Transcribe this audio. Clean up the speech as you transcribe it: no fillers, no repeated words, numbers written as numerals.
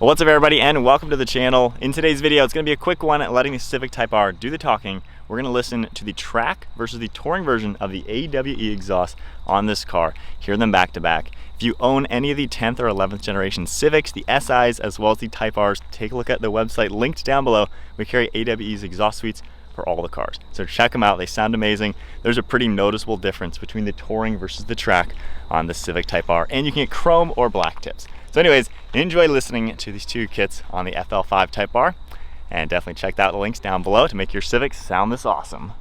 Well, what's up everybody, and welcome to the channel. In today's video, it's going to be a quick one letting the Civic Type-R do the talking. We're going to listen to the track versus the touring version of the AWE exhaust on this car. Hear them back to back. If you own any of the 10th or 11th generation Civics, the SIs, as well as the Type-Rs, take a look at the website linked down below. We carry AWE's exhaust suites for all the cars. So check them out, they sound amazing. There's a pretty noticeable difference between the touring versus the track on the Civic Type-R, and you can get chrome or black tips. So anyways, enjoy listening to these two kits on the FL5 Type-R, and definitely check out the links down below to make your Civic sound this awesome.